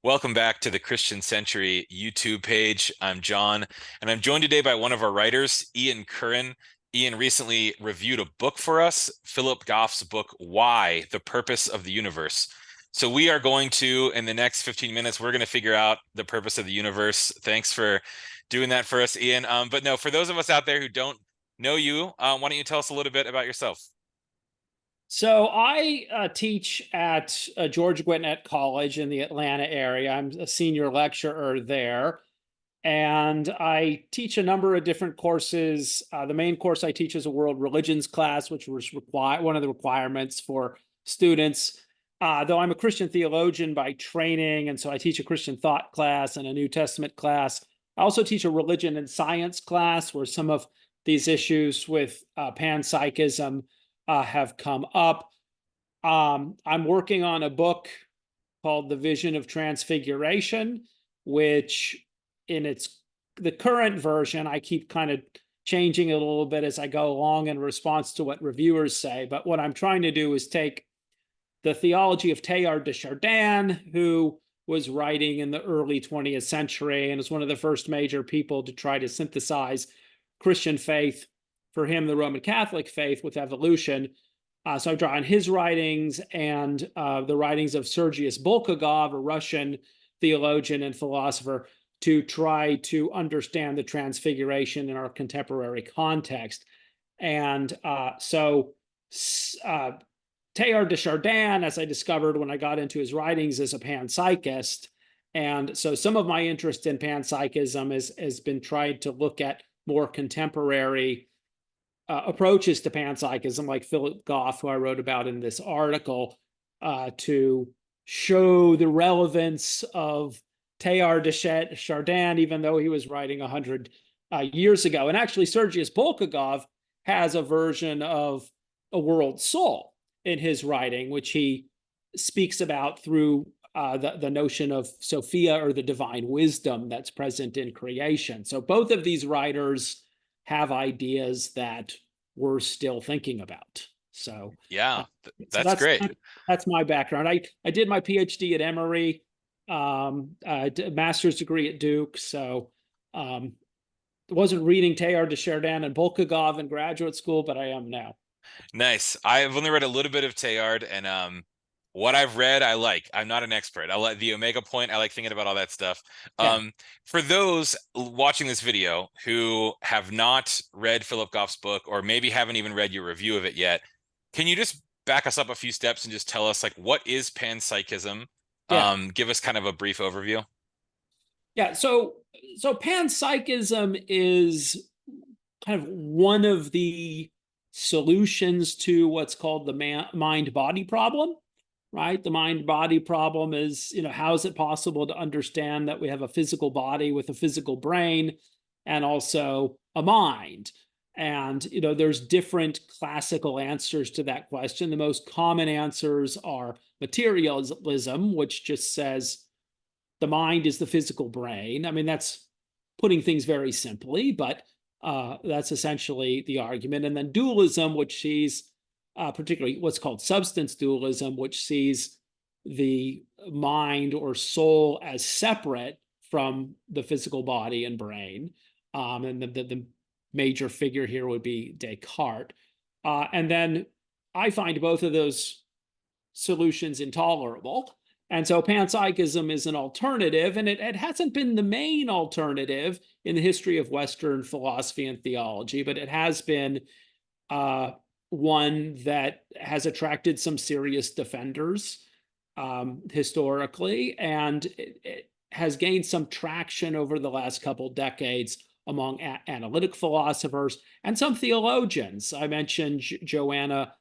Welcome back to the Christian Century YouTube page. I'm John, and I'm joined today by one of our writers, Ian Curran. Ian recently reviewed a book for us, Philip Goff's book, Why? The Purpose of the Universe. So we are going to, in the next 15 minutes, we're going to figure out the purpose of the universe. Thanks for doing that for us, Ian. But no, for those of us out there who don't know you, why don't you tell us a little bit about yourself? So I teach at George Gwinnett College in the Atlanta area. I'm a senior lecturer there, and I teach a number of different courses. The main course I teach is a world religions class, which was one of the requirements for students. Though I'm a Christian theologian by training, and so I teach a Christian thought class and a New Testament class. I also teach a religion and science class where some of these issues with panpsychism have come up. I'm working on a book called The Vision of Transfiguration, which in the current version, I keep kind of changing it a little bit as I go along in response to what reviewers say. But what I'm trying to do is take the theology of Teilhard de Chardin, who was writing in the early 20th century and is one of the first major people to try to synthesize Christian faith, for him, the Roman Catholic faith, with evolution. So I've drawn his writings and the writings of Sergius Bulgakov, a Russian theologian and philosopher, to try to understand the transfiguration in our contemporary context. And Teilhard de Chardin, as I discovered when I got into his writings, is a panpsychist. And so some of my interest in panpsychism has been tried to look at more contemporary approaches to panpsychism, like Philip Goff, who I wrote about in this article, to show the relevance of Teilhard de Chardin, even though he was writing 100 years ago. And actually, Sergius Bulgakov has a version of a world soul in his writing, which he speaks about through the notion of Sophia, or the divine wisdom that's present in creation. So both of these writers have ideas that we're still thinking about. So, Yeah, so that's great. that's my background. I did my PhD at Emory, a master's degree at Duke. So, wasn't reading Teilhard de Chardin and Bulgakov in graduate school, but I am now. Nice. I've only read a little bit of Teilhard, and what I've read, I like. I'm not an expert. I like the Omega Point. I like thinking about all that stuff. Yeah. For those watching this video who have not read Philip Goff's book, or maybe haven't even read your review of it yet, can you just back us up a few steps and just tell us, like, what is panpsychism? Yeah. Give us kind of a brief overview. Yeah. So panpsychism is kind of one of the solutions to what's called the mind-body problem, right? The mind-body problem is, how is it possible to understand that we have a physical body with a physical brain and also a mind? And, there's different classical answers to that question. The most common answers are materialism, which just says the mind is the physical brain. I mean, that's putting things very simply, but that's essentially the argument. And then dualism, which sees particularly what's called substance dualism, which sees the mind or soul as separate from the physical body and brain. And the major figure here would be Descartes. And then I find both of those solutions intolerable. And so panpsychism is an alternative, and it hasn't been the main alternative in the history of Western philosophy and theology, but it has been one that has attracted some serious defenders historically, and it has gained some traction over the last couple decades among analytic philosophers and some theologians. I mentioned Joanna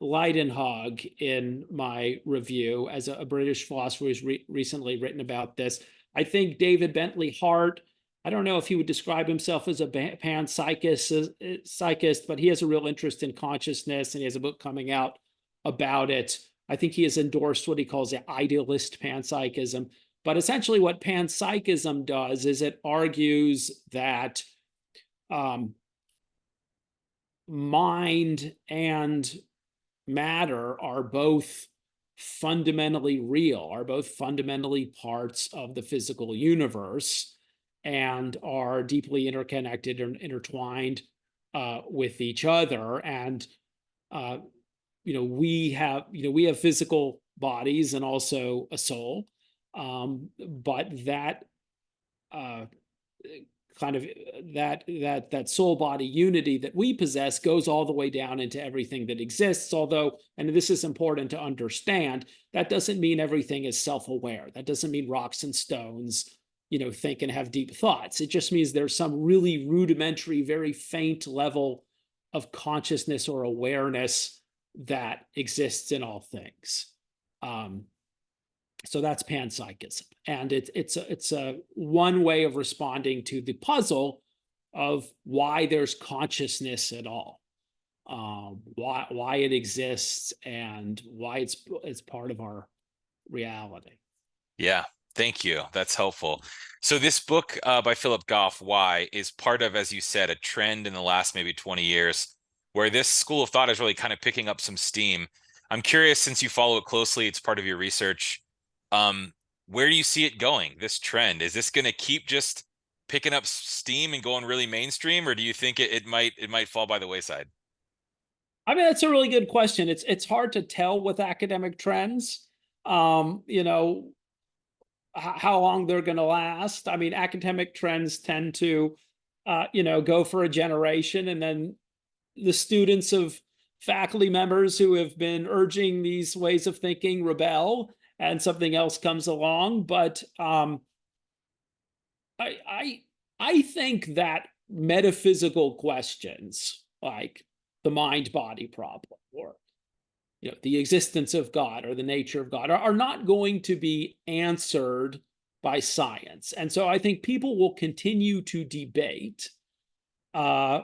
Leidenhog in my review as a British philosopher who's recently written about this. I think David Bentley Hart, I don't know if he would describe himself as a panpsychist, but he has a real interest in consciousness, and he has a book coming out about it. I think he has endorsed what he calls the idealist panpsychism. But essentially what panpsychism does is it argues that mind and matter are both fundamentally real, are both fundamentally parts of the physical universe, and are deeply interconnected and intertwined with each other. And uh, we have physical bodies and also a soul, but that uh, kind of that soul body unity that we possess goes all the way down into everything that exists. Although, and this is important to understand, that doesn't mean everything is self-aware. That doesn't mean rocks and stones think and have deep thoughts. It just means there's some really rudimentary, very faint level of consciousness or awareness that exists in all things. um, so that's panpsychism, and it's a one way of responding to the puzzle of why there's consciousness at all, why it exists, and why it's part of our reality. Yeah, thank you. That's helpful. So this book by Philip Goff, Why, is part of, as you said, a trend in the last maybe 20 years where this school of thought is really kind of picking up some steam. I'm curious, since you follow it closely, it's part of your research. Um, where do you see it going, this trend? Is this going to keep just picking up steam and going really mainstream, or do you think it might fall by the wayside? I mean, that's a really good question. It's hard to tell with academic trends. You know, how long they're going to last. I mean, academic trends tend to, go for a generation, and then the students of faculty members who have been urging these ways of thinking rebel, and something else comes along. But I, I, I think that metaphysical questions like the mind-body problem, or the existence of God or the nature of God, are not going to be answered by science. And so I think people will continue to debate uh,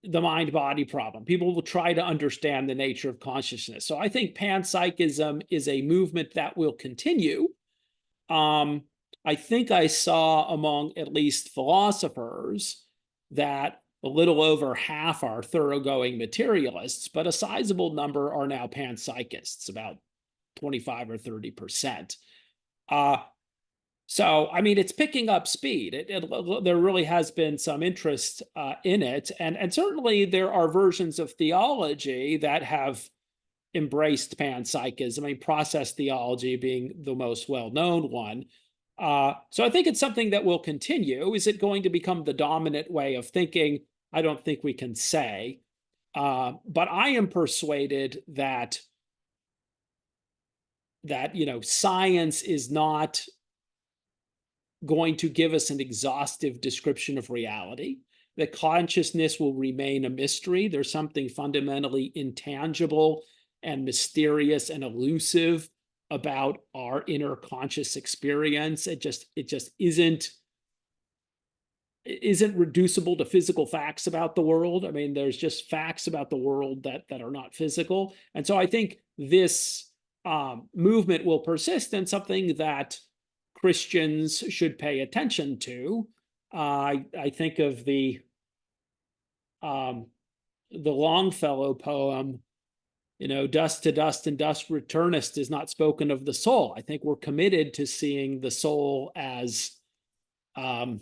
the mind body problem. People will try to understand the nature of consciousness. So I think panpsychism is a movement that will continue. Um, I think I saw among at least philosophers that a little over half are thoroughgoing materialists, but a sizable number are now panpsychists, about 25 or 30%. Uh, so, I mean, it's picking up speed. There really has been some interest in it. And certainly there are versions of theology that have embraced panpsychism. I mean, process theology being the most well-known one. So I think it's something that will continue. Is it going to become the dominant way of thinking? I don't think we can say. But I am persuaded that science is not going to give us an exhaustive description of reality, that consciousness will remain a mystery. There's something fundamentally intangible and mysterious and elusive about our inner conscious experience. It just isn't reducible to physical facts about the world. I mean, there's just facts about the world that are not physical. And so I think this movement will persist, and something that Christians should pay attention to. I think of um, the Longfellow poem, dust to dust and dust returnest, is not spoken of the soul. I think we're committed to seeing the soul as um,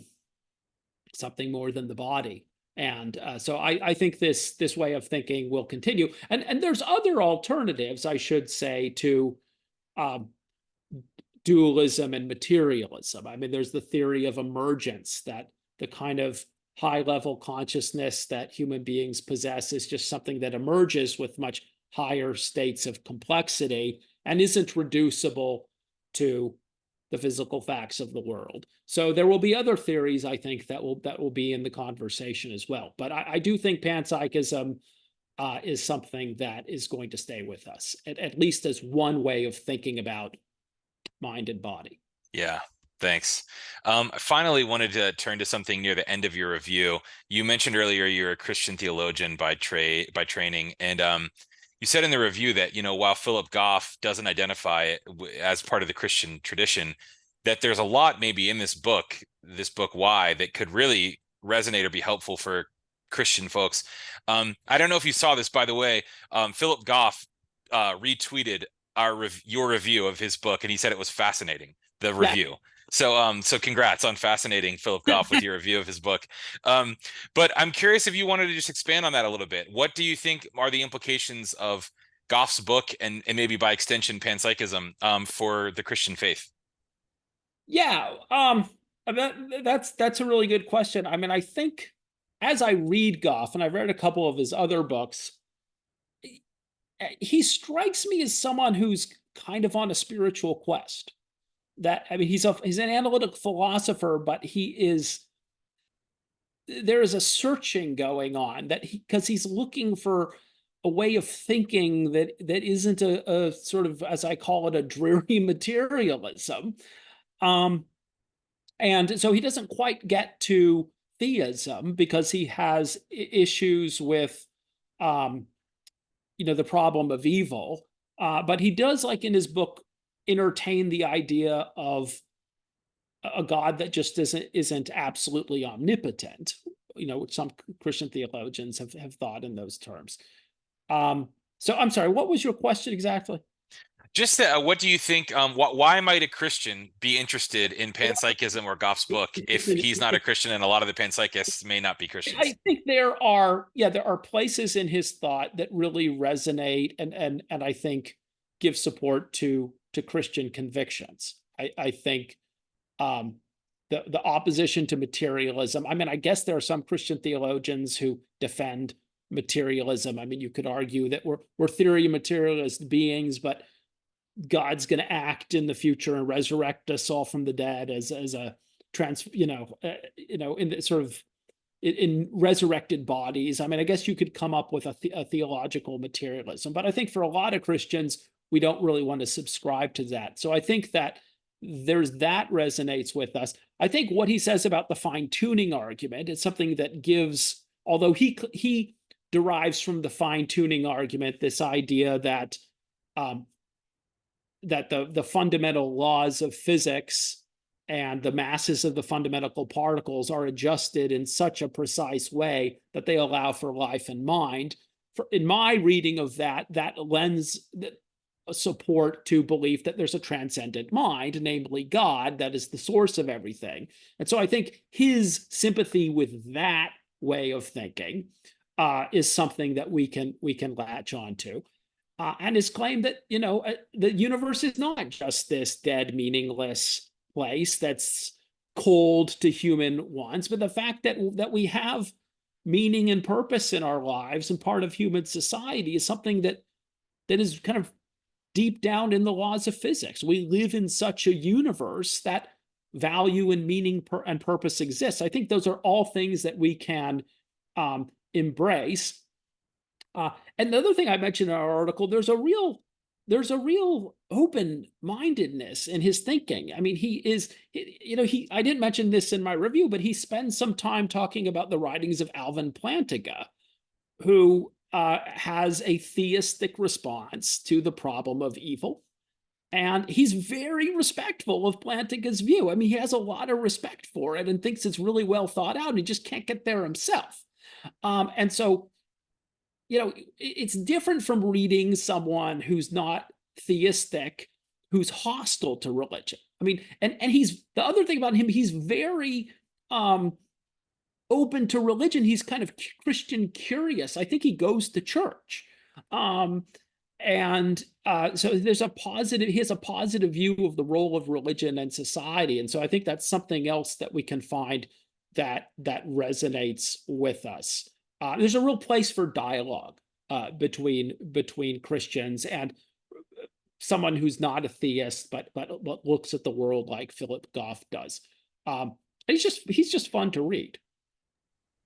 something more than the body. And so I think this way of thinking will continue. And there's other alternatives, I should say, to um, dualism and materialism. I mean, there's the theory of emergence, that the kind of high level consciousness that human beings possess is just something that emerges with much higher states of complexity and isn't reducible to the physical facts of the world. So there will be other theories, I think, that will be in the conversation as well. But I do think panpsychism is something that is going to stay with us, at least as one way of thinking about mind and body. Yeah, thanks. I finally wanted to turn to something near the end of your review. You mentioned earlier you're a Christian theologian by training, and you said in the review that while Philip Goff doesn't identify it as part of the Christian tradition, that there's a lot maybe in this book Why, that could really resonate or be helpful for Christian folks. I don't know if you saw this, by the way. Philip Goff retweeted your review of his book, and he said it was fascinating, the Yeah. review. So congrats on fascinating Philip Goff with your review of his book. Um, but I'm curious if you wanted to just expand on that a little bit. What do you think are the implications of Goff's book and maybe by extension panpsychism for the Christian faith? Yeah, that's a really good question. I mean, I think as I read Goff, and I've read a couple of his other books, he strikes me as someone who's kind of on a spiritual quest. That I mean, he's an analytic philosopher, but there is a searching going on that because he's looking for a way of thinking that isn't a sort of, as I call it, a dreary materialism. Um, And so he doesn't quite get to theism because he has issues with, um, the problem of evil. But he does, like in his book, entertain the idea of a God that just isn't absolutely omnipotent. Which some Christian theologians have thought in those terms. So I'm sorry, what was your question exactly? Just what do you think? Why might a Christian be interested in panpsychism or Goff's book if he's not a Christian, and a lot of the panpsychists may not be I Christians? think there are places in his thought that really resonate and I think give support to Christian convictions. I think um, the opposition to materialism. I mean, I guess there are some Christian theologians who defend materialism. I mean, you could argue that we're theory materialist beings, but God's going to act in the future and resurrect us all from the dead as a in the sort of in resurrected bodies. I mean, I guess you could come up with a theological materialism, but I think for a lot of Christians, we don't really want to subscribe to that. So I think that that resonates with us. I think what he says about the fine tuning argument is something that gives, although he derives from the fine tuning argument, this idea that um, the fundamental laws of physics and the masses of the fundamental particles are adjusted in such a precise way that they allow for life and mind. In my reading of that lends support to belief that there's a transcendent mind, namely God, that is the source of everything. And so I think his sympathy with that way of thinking is something that we can latch on to. And his claim that the universe is not just this dead, meaningless place that's cold to human wants, but the fact that we have meaning and purpose in our lives and part of human society is something that is kind of deep down in the laws of physics. We live in such a universe that value and meaning and purpose exists. I think those are all things that we can embrace. And the other thing I mentioned in our article, there's a real open-mindedness in his thinking. I mean, I didn't mention this in my review, but he spends some time talking about the writings of Alvin Plantinga, who has a theistic response to the problem of evil. And he's very respectful of Plantinga's view. I mean, he has a lot of respect for it and thinks it's really well thought out, and he just can't get there himself. And so it's different from reading someone who's not theistic, who's hostile to religion. I mean, and he's the other thing about him, he's very open to religion. He's kind of Christian curious. I think he goes to church. And so he has a positive view of the role of religion and society. And so I think that's something else that we can find that resonates with us. There's a real place for dialogue between Christians and someone who's not a theist, but looks at the world like Philip Goff does. He's just fun to read.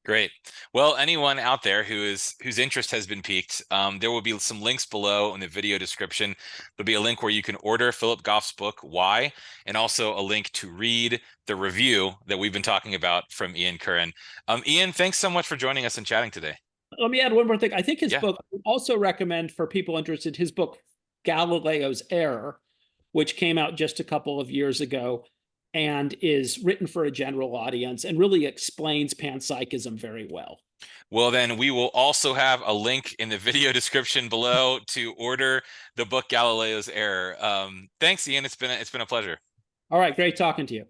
Great. Well, anyone out there whose interest has been piqued, there will be some links below in the video description. There'll be a link where you can order Philip Goff's book, Why, and also a link to read the review that we've been talking about from Ian Curran. Ian, thanks so much for joining us and chatting today. Let me add one more thing. I think his Yeah. book, I would also recommend for people interested, his book, Galileo's Error, which came out just a couple of years ago and is written for a general audience and really explains panpsychism very well. Well, then we will also have a link in the video description below to order the book Galileo's Error. Thanks, Ian. It's been a pleasure. All right, great talking to you.